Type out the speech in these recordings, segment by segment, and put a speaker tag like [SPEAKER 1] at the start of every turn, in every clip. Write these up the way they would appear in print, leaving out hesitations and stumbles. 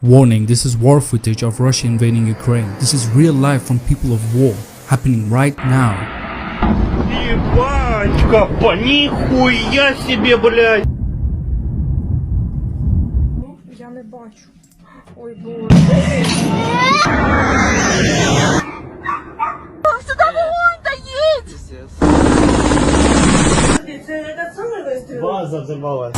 [SPEAKER 1] Warning, this is war footage of Russia invading Ukraine. This is real life from people of war, happening right now.
[SPEAKER 2] Ебачка, нихуя себе, блядь!
[SPEAKER 3] Я не бачу. Ой, боже. Сюда вогонь, да їдь! Це этот самий вистріл?
[SPEAKER 2] База взорвалась.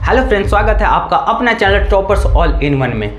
[SPEAKER 4] Hello friends, स्वागत है आपका अपना channel toppers all in one में।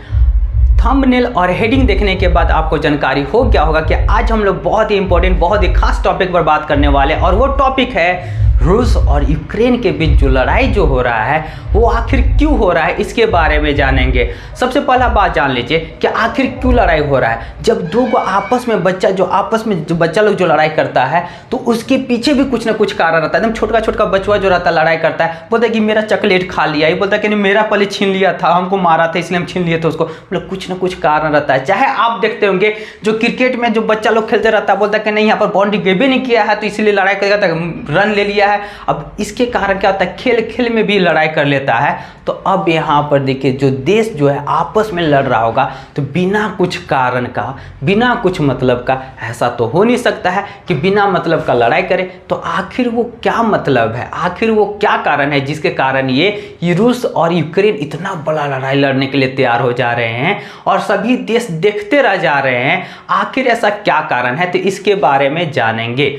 [SPEAKER 4] Thumbnail और heading देखने के बाद आपको जानकारी हो गया होगा कि आज हम लोग बहुत ही इंपॉर्टेंट, बहुत ही खास टॉपिक पर बात करने वाले हैं और वो टॉपिक है रूस और यूक्रेन के बीच जो लड़ाई जो हो रहा है वो आखिर क्यों हो रहा है, इसके बारे में जानेंगे। सबसे पहला बात जान लीजिए कि आखिर क्यों लड़ाई हो रहा है। जब दो को आपस में बच्चा लोग जो लड़ाई करता है तो उसके पीछे भी कुछ ना कुछ कारण रहता है। एकदम छोटा छोटा बचवा जो रहता है लड़ाई करता है, बोलता है कि मेरा चॉकलेट खा लिया, ये बोलता है कि नहीं मेरा पहले छीन लिया था, हमको मारा था इसलिए हम छीन लिए थे उसको। मतलब कुछ ना कुछ कारण रहता है। चाहे आप देखते होंगे जो क्रिकेट में जो बच्चा लोग खेलते रहता है, बोलता है कि नहीं यहाँ पर बाउंड्री गेबे नहीं किया है तो इसलिए लड़ाई करेगा, रन ले लिया है। अब इसके कारण क्या होता है, खेल खेल में भी लड़ाई कर लेता है। तो अब यहाँ पर देखिए जो देश जो है आपस में लड़ रहा होगा तो बिना कुछ कारण का, बिना कुछ मतलब का ऐसा तो हो नहीं सकता है कि बिना मतलब का लड़ाई करे। तो आखिर वो क्या मतलब है, आखिर वो क्या कारण है जिसके कारण ये रूस और यूक्रेन इतना बड़ा लड़ाई लड़ने के लिए तैयार हो जा रहे हैं और सभी देश देखते रह जा रहे हैं। आखिर ऐसा क्या कारण है, तो इसके बारे में जानेंगे।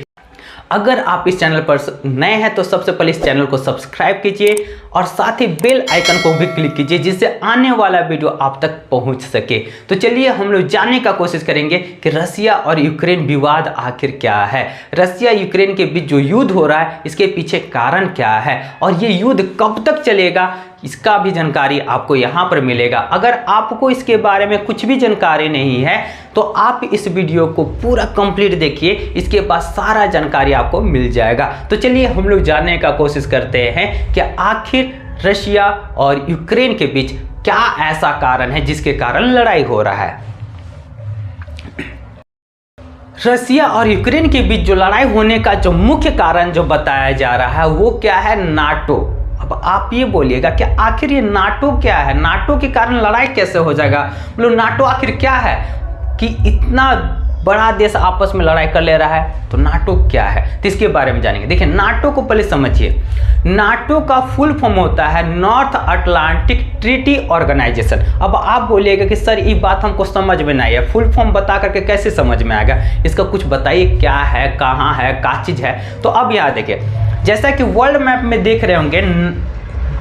[SPEAKER 4] अगर आप इस चैनल पर नए हैं तो सबसे पहले इस चैनल को सब्सक्राइब कीजिए और साथ ही बेल आइकन को भी क्लिक कीजिए जिससे आने वाला वीडियो आप तक पहुंच सके। तो चलिए हम लोग जानने का कोशिश करेंगे कि रसिया और यूक्रेन विवाद आखिर क्या है, रसिया यूक्रेन के बीच जो युद्ध हो रहा है इसके पीछे कारण क्या है और ये युद्ध कब तक चलेगा, इसका भी जानकारी आपको यहाँ पर मिलेगा। अगर आपको इसके बारे में कुछ भी जानकारी नहीं है तो आप इस वीडियो को पूरा कंप्लीट देखिए, इसके बाद सारा जानकारी आपको मिल जाएगा। तो चलिए हम लोग जानने का कोशिश करते हैं कि आखिर रशिया और यूक्रेन के बीच क्या ऐसा कारण है जिसके कारण लड़ाई हो रहा है। रसिया और यूक्रेन के बीच जो लड़ाई होने का जो मुख्य कारण जो बताया जा रहा है वो क्या है, नाटो। अब आप ये बोलिएगा कि आखिर ये नाटो क्या है, नाटो के कारण लड़ाई कैसे हो जाएगा। मतलब नाटो आखिर क्या है कि इतना बड़ा देश आपस में लड़ाई कर ले रहा है, तो नाटो क्या है तो इसके बारे में जानेंगे। देखिए नाटो को पहले समझिए। नाटो का फुल फॉर्म होता है नॉर्थ अटलांटिक ट्रीटी ऑर्गेनाइजेशन। अब आप बोलिएगा कि सर ये बात हमको समझ में नहीं है, फुल फॉर्म बता करके कैसे समझ में आएगा, इसका कुछ बताइए क्या है, कहाँ है, क्या चीज़ है। तो अब यहाँ देखिए, जैसा कि वर्ल्ड मैप में देख रहे होंगे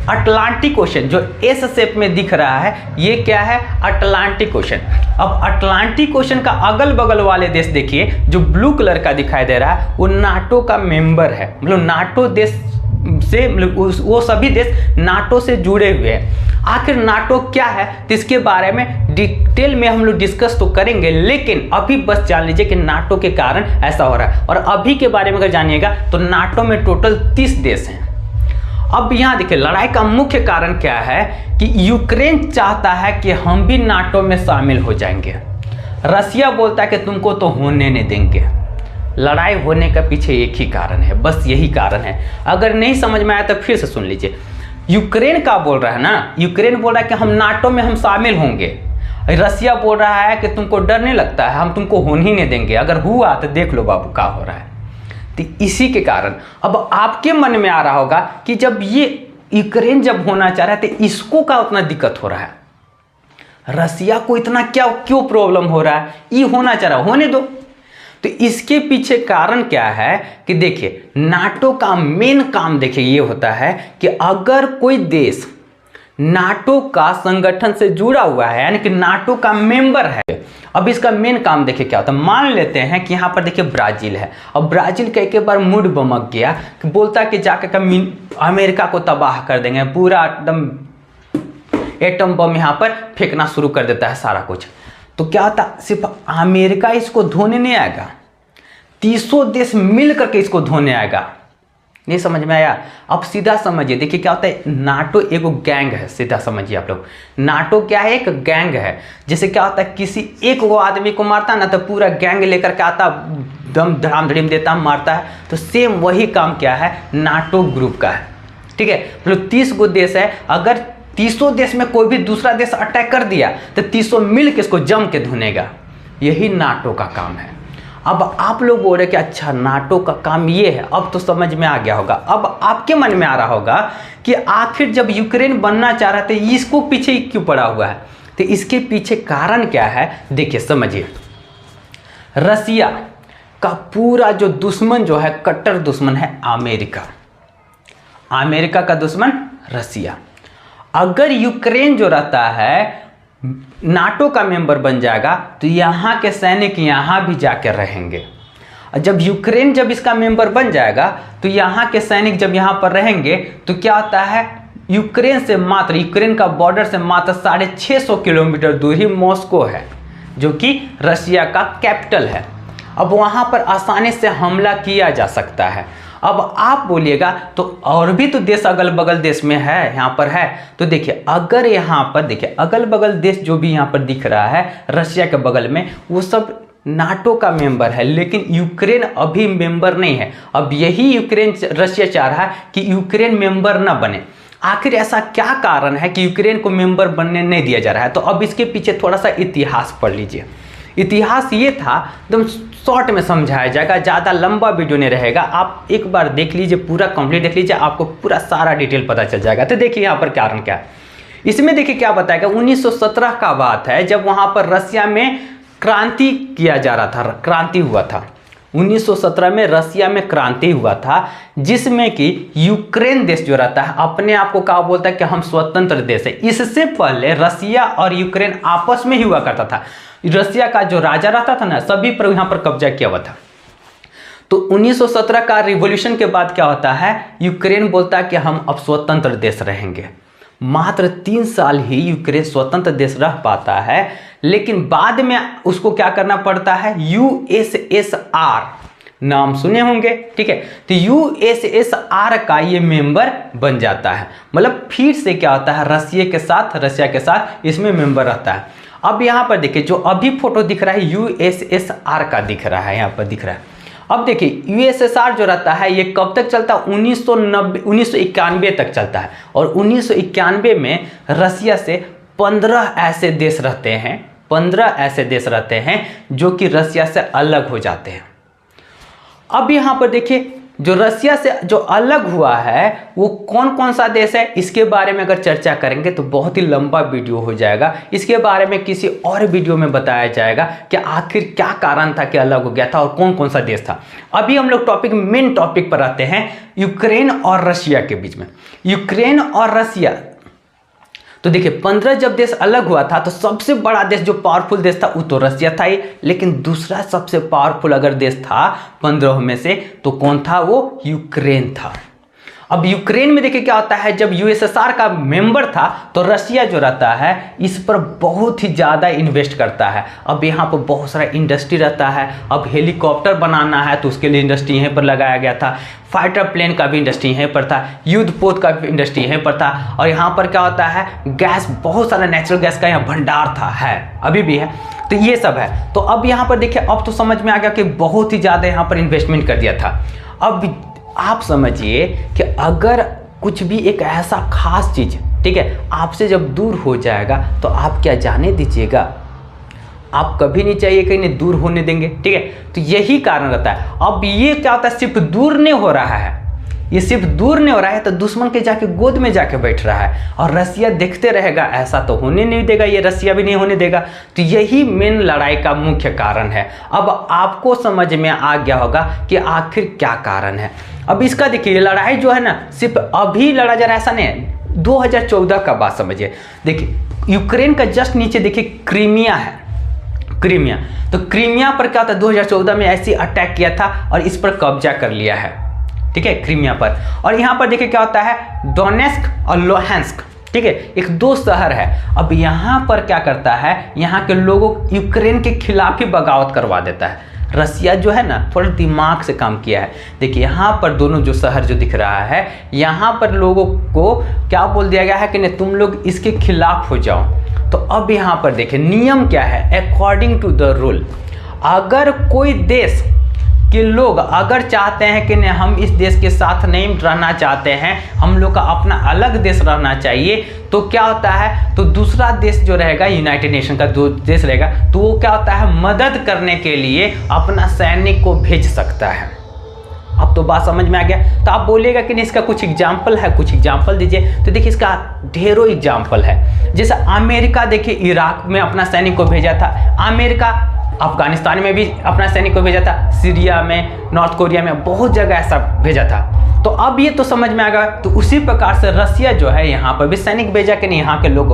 [SPEAKER 4] अटलांटिक ओशन जो एस शेप में दिख रहा है ये क्या है, अटलांटिक ओशन। अब अटलांटिक ओशन का अगल बगल वाले देश देखिए जो ब्लू कलर का दिखाई दे रहा है वो नाटो का मेंबर है। मतलब नाटो देश से, मतलब वो सभी देश नाटो से जुड़े हुए हैं। आखिर नाटो क्या है तो इसके बारे में डिटेल में हम लोग डिस्कस तो करेंगे, लेकिन अभी बस जान लीजिए कि नाटो के कारण ऐसा हो रहा है। और अभी के बारे में अगर जानिएगा तो नाटो में टोटल 30 देश हैं। अब यहाँ देखिए लड़ाई का मुख्य कारण क्या है कि यूक्रेन चाहता है कि हम भी नाटो में शामिल हो जाएंगे, रसिया बोलता है कि तुमको तो होने नहीं देंगे। लड़ाई होने का पीछे एक ही कारण है, बस यही कारण है। अगर नहीं समझ में आया तो फिर से सुन लीजिए। यूक्रेन का बोल रहा है ना, यूक्रेन बोल रहा है कि हम नाटो में हम शामिल होंगे, रसिया बोल रहा है कि तुमको डर नहीं लगता है, हम तुमको होने ही नहीं देंगे, अगर हुआ तो देख लो बाबू क्या हो रहा है। तो इसी के कारण अब आपके मन में आ रहा होगा कि जब ये यूक्रेन जब होना चाह रहा है तो इसको क्या उतना दिक्कत हो रहा है, रसिया को इतना क्यों प्रॉब्लम हो रहा है, ये होना चाह रहा है, होने दो। तो इसके पीछे कारण क्या है कि देखिए नाटो का मेन काम देखिए ये होता है कि अगर कोई देश नाटो का संगठन से जुड़ा हुआ है यानी कि नाटो का मेंबर है, अब इसका मेन काम देखिए क्या होता है। मान लेते हैं कि यहाँ पर देखिए ब्राजील है, अब ब्राजील का एक बार मूड बमक गया कि बोलता है कि जाकर अमेरिका को तबाह कर देंगे, पूरा एकदम एटम बम यहाँ पर फेंकना शुरू कर देता है सारा कुछ। तो क्या होता, सिर्फ अमेरिका इसको धोने नहीं आएगा, तीसों देश मिल करके इसको धोने आएगा। नहीं समझ में आया? अब सीधा समझिए, देखिए क्या होता है, नाटो एक गैंग है, सीधा समझिए आप लोग। नाटो क्या है? एक गैंग है। जैसे क्या होता है, किसी एक वो आदमी को मारता है ना तो पूरा गैंग लेकर के आता, दम धड़ाम धड़ीम देता, मारता है। तो सेम वही काम क्या है, नाटो ग्रुप का है। ठीक है, मतलब 30 गो देश है, अगर 30 देश में कोई भी दूसरा देश अटैक कर दिया तो 30 मिल के इसको जम के धुनेगा। यही नाटो का काम है। अब आप लोग बोल रहे कि अच्छा नाटो का काम ये है, अब तो समझ में आ गया होगा। अब आपके मन में आ रहा होगा कि आखिर जब यूक्रेन बनना चाह रहा था इसको पीछे क्यों पड़ा हुआ है? तो इसके पीछे कारण क्या है, देखिए समझिए। रसिया का पूरा जो दुश्मन जो है, कट्टर दुश्मन है अमेरिका। अमेरिका का दुश्मन रसिया। अगर यूक्रेन जो रहता है नाटो का मेंबर बन जाएगा तो यहाँ के सैनिक यहाँ भी जाकर रहेंगे। जब यूक्रेन जब इसका मेंबर बन जाएगा तो यहाँ के सैनिक जब यहाँ पर रहेंगे तो क्या होता है, यूक्रेन का बॉर्डर से मात्र 650 किलोमीटर दूर ही मॉस्को है, जो कि रसिया का कैपिटल है। अब वहाँ पर आसानी से हमला किया जा सकता है। अब आप बोलिएगा तो और भी तो देश अगल बगल देश में है, यहाँ पर है। तो देखिए अगर यहाँ पर देखिए अगल बगल देश जो भी यहाँ पर दिख रहा है रसिया के बगल में, वो सब नाटो का मेंबर है, लेकिन यूक्रेन अभी मेंबर नहीं है। अब यही रसिया चाह रहा है कि यूक्रेन मेंबर ना बने। आखिर ऐसा क्या कारण है कि यूक्रेन को मेंबर बनने नहीं दिया जा रहा है? तो अब इसके पीछे थोड़ा सा इतिहास पढ़ लीजिए। इतिहास ये था, एकदम शॉर्ट में समझाया जाएगा, ज़्यादा लंबा वीडियो नहीं रहेगा। आप एक बार देख लीजिए, पूरा कंप्लीट देख लीजिए, आपको पूरा सारा डिटेल पता चल जाएगा। तो देखिए यहाँ पर कारण क्या है, इसमें देखिए क्या बताएगा। 1917 का बात है, जब वहाँ पर रसिया में क्रांति किया जा रहा था, क्रांति हुआ था। 1917 में रसिया में क्रांति हुआ था, जिसमें कि यूक्रेन देश जो रहता है अपने आप को क्या बोलता है कि हम स्वतंत्र देश है। इससे पहले रसिया और यूक्रेन आपस में ही हुआ करता था। रसिया का जो राजा रहता था ना, सभी पर यहाँ पर कब्जा किया हुआ था। तो 1917 का रिवॉल्यूशन के बाद क्या होता है, यूक्रेन बोलता है कि हम अब स्वतंत्र देश रहेंगे। मात्र 3 साल ही यूक्रेन स्वतंत्र देश रह पाता है, लेकिन बाद में उसको क्या करना पड़ता है, यूएसएसआर नाम सुने होंगे, ठीक है। तो यूएसएसआर का ये मेंबर बन जाता है। मतलब फिर से क्या होता है, रसिया के साथ इसमें मेंबर रहता है। अब यहाँ पर देखिए जो अभी फोटो दिख रहा है यूएसएसआर का दिख रहा है, यहाँ पर दिख रहा है। अब देखिए यूएसएसआर जो रहता है ये कब तक चलता है, 1991 तक चलता है। और 1991 में रसिया से 15 ऐसे देश रहते हैं, 15 ऐसे देश रहते हैं जो कि रसिया से अलग हो जाते हैं। अब यहाँ पर देखिए जो रसिया से जो अलग हुआ है वो कौन कौन सा देश है, इसके बारे में अगर चर्चा करेंगे तो बहुत ही लंबा वीडियो हो जाएगा। इसके बारे में किसी और वीडियो में बताया जाएगा कि आखिर क्या कारण था कि अलग हो गया था और कौन कौन सा देश था। अभी हम लोग मेन टॉपिक पर आते हैं, यूक्रेन और रसिया के बीच में। यूक्रेन और रसिया, तो देखिए 15 जब देश अलग हुआ था तो सबसे बड़ा देश जो पावरफुल देश था वो तो रसिया था ही, लेकिन दूसरा सबसे पावरफुल अगर देश था 15 में से तो कौन था, वो यूक्रेन था। अब यूक्रेन में देखिए क्या होता है, जब यूएसएसआर का मेंबर था तो रसिया जो रहता है इस पर बहुत ही ज़्यादा इन्वेस्ट करता है। अब यहाँ पर बहुत सारा इंडस्ट्री रहता है। अब हेलीकॉप्टर बनाना है तो उसके लिए इंडस्ट्री यहीं पर लगाया गया था, फाइटर प्लेन का भी इंडस्ट्री यहीं पर था, युद्धपोत का भी इंडस्ट्री यहीं पर था। और यहाँ पर क्या होता है, गैस, बहुत सारा नेचुरल गैस का यहाँ भंडार था, है अभी भी है। तो ये सब है। तो अब यहाँ पर देखिए अब तो समझ में आ गया कि बहुत ही ज़्यादा यहाँ पर इन्वेस्टमेंट कर दिया था। अब आप समझिए कि अगर कुछ भी एक ऐसा खास चीज़, ठीक है, आपसे जब दूर हो जाएगा तो आप क्या जाने दीजिएगा, आप कभी नहीं चाहिए कि इन्हें दूर होने देंगे, ठीक है। तो यही कारण रहता है। अब ये क्या होता है, सिर्फ दूर नहीं हो रहा है, ये सिर्फ दूर नहीं हो रहा है तो दुश्मन के जाके गोद में जाके बैठ रहा है और रसिया देखते रहेगा, ऐसा तो होने नहीं देगा, ये रसिया भी नहीं होने देगा। तो यही मेन लड़ाई का मुख्य कारण है। अब आपको समझ में आ गया होगा कि आखिर क्या कारण है। अब इसका देखिए लड़ाई जो है ना, सिर्फ अभी लड़ा जा रहा है ऐसा नहीं है, 2014 का बात समझिए। देखिए यूक्रेन का जस्ट नीचे देखिए क्रीमिया है, क्रीमिया। तो क्रीमिया पर क्या था, 2014 में ऐसी अटैक किया था और इस पर कब्जा कर लिया है, ठीक है, क्रीमिया पर। और यहाँ पर देखिए क्या होता है, डोनेस्क और लोहांस्क, ठीक है, एक 2 शहर है। अब यहाँ पर क्या करता है, यहाँ के लोगों यूक्रेन के खिलाफ ही बगावत करवा देता है। रसिया जो है ना थोड़ा दिमाग से काम किया है। देखिए यहाँ पर दोनों जो शहर जो दिख रहा है, यहाँ पर लोगों को क्या बोल दिया गया है कि नहीं तुम लोग इसके खिलाफ हो जाओ। तो अब यहाँ पर देखिए नियम क्या है, अकॉर्डिंग टू द रूल, अगर कोई देश कि लोग अगर चाहते हैं कि नहीं हम इस देश के साथ नहीं रहना चाहते हैं, हम लोग का अपना अलग देश रहना चाहिए, तो क्या होता है, तो दूसरा देश जो रहेगा यूनाइटेड नेशन का जो देश रहेगा, तो वो क्या होता है मदद करने के लिए अपना सैनिक को भेज सकता है। अब तो बात समझ में आ गया। तो आप बोलिएगा कि नहीं इसका कुछ एग्जाम्पल है, कुछ एग्जाम्पल दीजिए। तो देखिए इसका ढेरों एग्जाम्पल है। जैसे अमेरिका देखिए इराक में अपना सैनिक को भेजा था, अमेरिका अफगानिस्तान में भी अपना सैनिक को भेजा था, सीरिया में, नॉर्थ कोरिया में, बहुत जगह ऐसा भेजा था। तो अब ये तो समझ में आ गया। तो उसी प्रकार से रसिया जो है यहाँ पर भी सैनिक भेजा कि नहीं यहाँ के लोग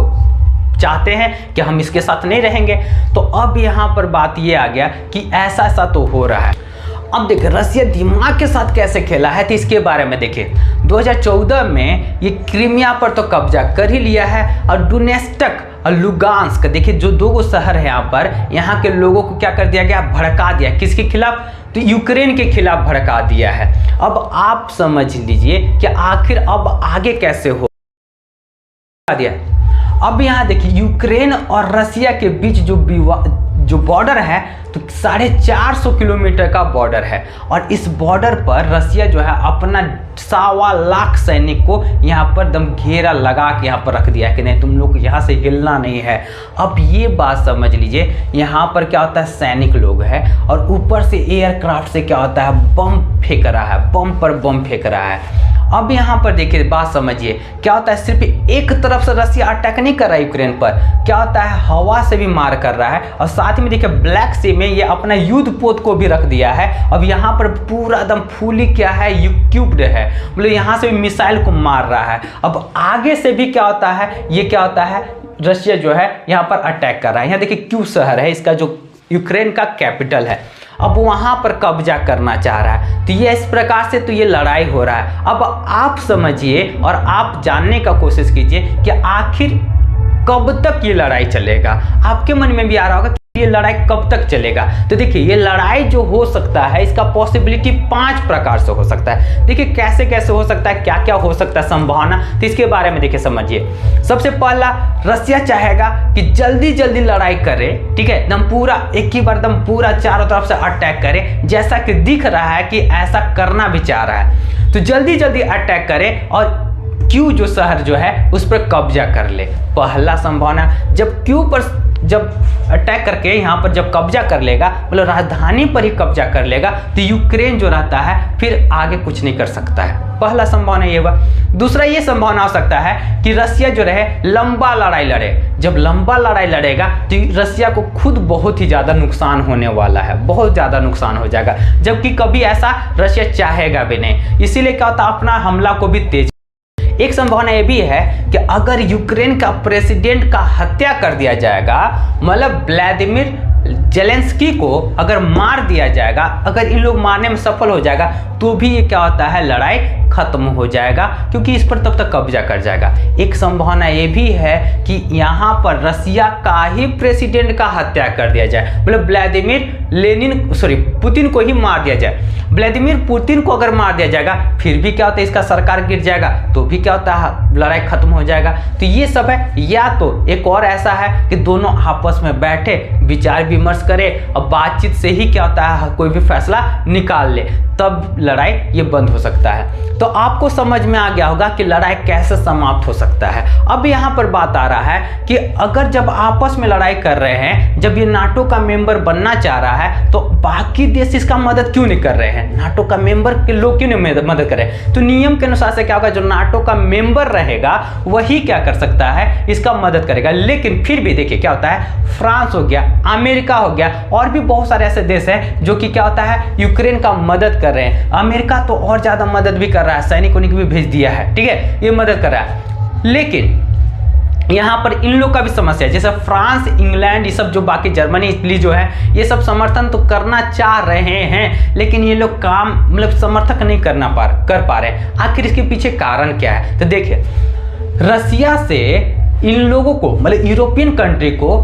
[SPEAKER 4] चाहते हैं कि हम इसके साथ नहीं रहेंगे। तो अब यहाँ पर बात ये आ गया कि ऐसा ऐसा तो हो रहा है। अब देखिए रसिया दिमाग के साथ कैसे खेला है, तो इसके बारे में देखिए 2014 में ये क्रीमिया पर तो कब्जा कर ही लिया है, और डोनेट्स्क और लुगांस्क देखिए जो दो शहर है यहाँ पर, यहाँ के लोगों को क्या कर दिया गया, भड़का दिया। किसके खिलाफ, तो यूक्रेन के खिलाफ भड़का दिया है। अब आप समझ लीजिए कि आखिर अब आगे कैसे हो दिया। अब यहाँ देखिए यूक्रेन और रसिया के बीच जो बॉर्डर है तो 450 किलोमीटर का बॉर्डर है, और इस बॉर्डर पर रसिया जो है अपना 1.25 लाख सैनिक को यहाँ पर दम घेरा लगा के यहाँ पर रख दिया है कि नहीं तुम लोग यहाँ से हिलना नहीं है। अब ये बात समझ लीजिए, यहाँ पर क्या होता है सैनिक लोग है, और ऊपर से एयरक्राफ्ट से क्या होता है बम फेंक रहा है, बम पर बम फेंक रहा है। अब यहाँ पर देखिए बात समझिए क्या होता है, सिर्फ एक तरफ से रसिया अटैक नहीं कर रहा है यूक्रेन पर, क्या होता है हवा से भी मार कर रहा है, और साथ में देखिए ब्लैक सी में ये अपना युद्ध पोत को भी रख दिया है। अब यहाँ पर पूरा एकदम फुली क्या है इक्विप्ड है, मतलब यहाँ से भी मिसाइल को मार रहा है। अब आगे से भी क्या होता है, ये क्या होता है रसिया जो है यहाँ पर अटैक कर रहा है। यहाँ देखिए क्यू शहर है इसका जो यूक्रेन का कैपिटल है, अब वहां पर कब्जा करना चाह रहा है। तो ये इस प्रकार से तो ये लड़ाई हो रहा है। अब आप समझिए और आप जानने का कोशिश कीजिए कि आखिर कब तक ये लड़ाई चलेगा। आपके मन में भी आ रहा होगा कि ये लड़ाई कब तक चलेगा। तो देखिए ये लड़ाई जो हो सकता है इसका पॉसिबिलिटी 5 प्रकार से हो सकता है। देखिए कैसे कैसे हो सकता है, क्या क्या हो सकता है संभावना, तो इसके बारे में देखिए समझिए। सबसे पहला रसिया चाहेगा कि जल्दी जल्दी लड़ाई करे, ठीक है, एकदम पूरा एक ही बार एकदम पूरा चारों तरफ से अटैक करे, जैसा कि दिख रहा है कि ऐसा करना भी चाह रहा है। तो जल्दी जल्दी अटैक करे और क्यू जो शहर जो है उस पर कब्जा कर ले। पहला संभावना, जब क्यू पर जब अटैक करके यहाँ पर जब कब्जा कर लेगा, मतलब राजधानी पर ही कब्जा कर लेगा, तो यूक्रेन जो रहता है फिर आगे कुछ नहीं कर सकता है। पहला संभावना ये हुआ। दूसरा ये संभावना हो सकता है कि रसिया जो रहे लंबा लड़ाई लड़े। जब लंबा लड़ाई लड़ेगा तो रसिया को खुद बहुत ही ज़्यादा नुकसान होने वाला है, बहुत ज़्यादा नुकसान हो जाएगा, जबकि कभी ऐसा रसिया चाहेगा भी नहीं। इसीलिए क्या होता है अपना हमला को भी तेज। एक संभावना ये भी है कि अगर यूक्रेन का प्रेसिडेंट का हत्या कर दिया जाएगा, मतलब व्लादिमीर जेलेंस्की को अगर मार दिया जाएगा, अगर इन लोग मारने में सफल हो जाएगा, तो भी ये क्या होता है लड़ाई खत्म हो जाएगा, क्योंकि इस पर तब तक कब्जा कर जाएगा। एक संभावना ये भी है कि यहाँ पर रसिया का ही प्रेसिडेंट का हत्या कर दिया जाए, मतलब पुतिन को ही मार दिया जाए। व्लादिमीर पुतिन को अगर मार दिया जाएगा फिर भी क्या होता है इसका सरकार गिर जाएगा, तो भी क्या होता है लड़ाई खत्म हो जाएगा। तो ये सब है। या तो एक और ऐसा है कि दोनों आपस में बैठे विचार विमर्श करे और बातचीत से ही क्या होता है कोई भी फैसला निकाल ले, तब लड़ाई ये बंद हो सकता है। तो आपको समझ में आ गया होगा कि लड़ाई कैसे समाप्त हो सकता है। अब यहाँ पर बात आ रहा है कि अगर जब आपस में लड़ाई कर रहे हैं, जब ये नाटो का मेंबर बनना चाह रहा है, तो बाकी देश इसका मदद क्यों नहीं कर रहे हैं? नाटो का मेंबर के लोग क्यों नहीं मदद कर रहे हैं? तो नियम के अनुसार से क्या होगा, जो नाटो का मेंबर रहेगा वही क्या कर सकता है, इसका मदद करेगा। लेकिन फिर भी देखिए क्या होता है, फ्रांस हो गया, अमेरिका हो गया, और भी बहुत सारे ऐसे देश हैं जो कि क्या होता है यूक्रेन का मदद कर रहे हैं। अमेरिका तो और ज्यादा मदद भी कर रहा है, सैनिकों ने भी भेज दिया है, ठीक है, ये मदद कर रहा है। लेकिन यहाँ पर इन लोग का भी समस्या है, जैसे फ्रांस, इंग्लैंड, ये सब जो बाकी जर्मनी, इटली जो है, ये सब समर्थन तो करना चाह रहे हैं, लेकिन ये लोग काम मतलब समर्थक नहीं कर पा रहे हैं। आखिर इसके पीछे कारण क्या है? तो देखिए रसिया से इन लोगों को मतलब यूरोपियन कंट्री को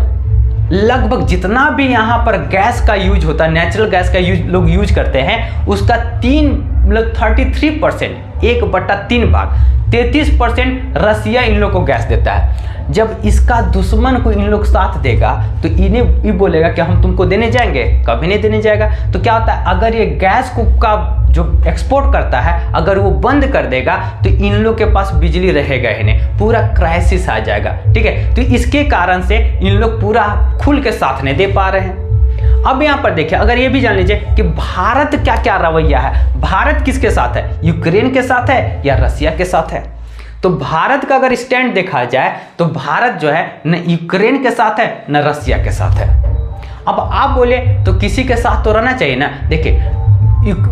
[SPEAKER 4] लगभग जितना भी यहाँ पर गैस का यूज होता है, नेचुरल गैस का लोग यूज करते हैं, उसका 33%, 1/3 भाग 33% रसिया इन लोग को गैस देता है। जब इसका दुश्मन को इन लोग साथ देगा तो इन्हें ये बोलेगा कि हम तुमको देने जाएंगे, कभी नहीं देने जाएगा। तो क्या होता है, अगर ये गैस को का जो एक्सपोर्ट करता है अगर वो बंद कर देगा तो इन लोग के पास बिजली रहेगा ही नहीं, पूरा क्राइसिस आ जाएगा। ठीक है, तो इसके कारण से इन लोग पूरा खुल के साथ नहीं दे पा रहे हैं। अब यहाँ पर देखिए, अगर ये भी जान लीजिए कि भारत क्या क्या रवैया है, भारत किसके साथ है, यूक्रेन के साथ है या रसिया के साथ है। तो भारत का अगर स्टैंड देखा जाए तो भारत जो है न यूक्रेन के साथ है न रसिया के साथ है। अब आप बोले तो किसी के साथ तो रहना चाहिए ना। देखिए,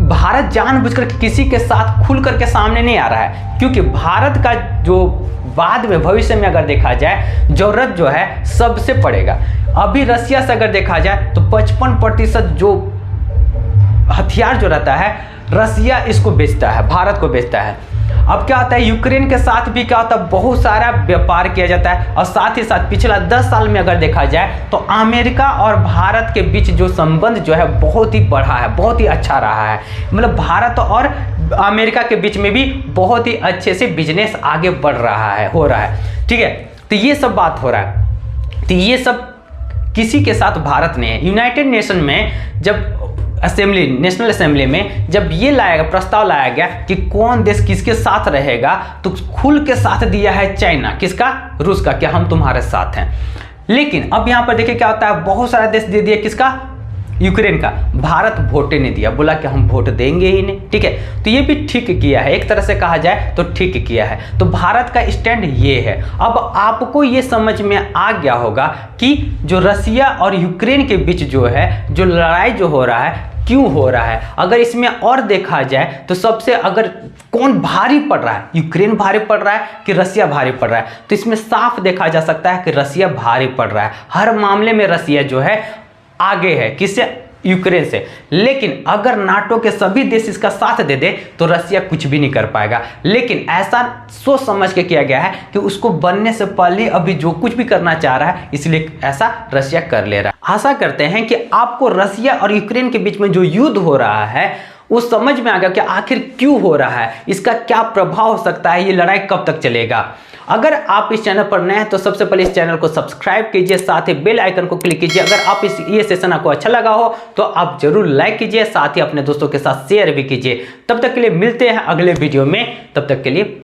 [SPEAKER 4] भारत जानबूझकर किसी के साथ खुल करके सामने नहीं आ रहा है, क्योंकि भारत का जो बाद में भविष्य में अगर देखा जाए जरूरत जो है सबसे पड़ेगा। अभी रसिया से अगर देखा जाए तो 55% जो हथियार जो रहता है रसिया इसको बेचता है, भारत को बेचता है। अब क्या होता है, यूक्रेन के साथ भी क्या होता है, बहुत सारा व्यापार किया जाता है। और साथ ही साथ पिछला 10 साल में अगर देखा जाए तो अमेरिका और भारत के बीच जो संबंध जो है बहुत ही बढ़ा है, बहुत ही अच्छा रहा है। मतलब भारत और अमेरिका के बीच में भी बहुत ही अच्छे से बिजनेस आगे बढ़ रहा है, हो रहा है। ठीक है, तो ये सब बात हो रहा है। तो ये सब किसी के साथ भारत ने है। यूनाइटेड नेशन में जब नेशनल असेंबली में जब ये प्रस्ताव लाया गया कि कौन देश किसके साथ रहेगा, तो खुल के साथ दिया है चाइना, किसका, रूस का, कि हम तुम्हारे साथ हैं। लेकिन अब यहाँ पर देखिए क्या होता है, बहुत सारा देश दे दिया, किसका, यूक्रेन का। भारत वोटे नहीं दिया, बोला कि हम वोट देंगे ही नहीं। ठीक है, तो ये भी ठीक किया है, एक तरह से कहा जाए तो ठीक किया है। तो भारत का स्टैंड ये है। अब आपको ये समझ में आ गया होगा कि जो रसिया और यूक्रेन के बीच जो है जो लड़ाई जो हो रहा है क्यों हो रहा है। अगर इसमें और देखा जाए तो सबसे अगर कौन भारी पड़ रहा है, यूक्रेन भारी पड़ रहा है कि रसिया भारी पड़ रहा है, तो इसमें साफ देखा जा सकता है कि रसिया भारी पड़ रहा है। हर मामले में रसिया जो है आगे है, किससे, यूक्रेन से। लेकिन अगर नाटो के सभी देश इसका साथ दे दे तो रसिया कुछ भी नहीं कर पाएगा। लेकिन ऐसा सोच समझ के किया गया है कि उसको बनने से पहले अभी जो कुछ भी करना चाह रहा है, इसलिए ऐसा रसिया कर ले रहा है। आशा करते हैं कि आपको रसिया और यूक्रेन के बीच में जो युद्ध हो रहा है वो समझ में आ गया कि आखिर क्यों हो रहा है, इसका क्या प्रभाव हो सकता है, ये लड़ाई कब तक चलेगा। अगर आप इस चैनल पर नए हैं तो सबसे पहले इस चैनल को सब्सक्राइब कीजिए, साथ ही बेल आइकन को क्लिक कीजिए। अगर आप ये सेशन आपको अच्छा लगा हो तो आप जरूर लाइक कीजिए, साथ ही अपने दोस्तों के साथ शेयर भी कीजिए। तब तक के लिए मिलते हैं अगले वीडियो में, तब तक के लिए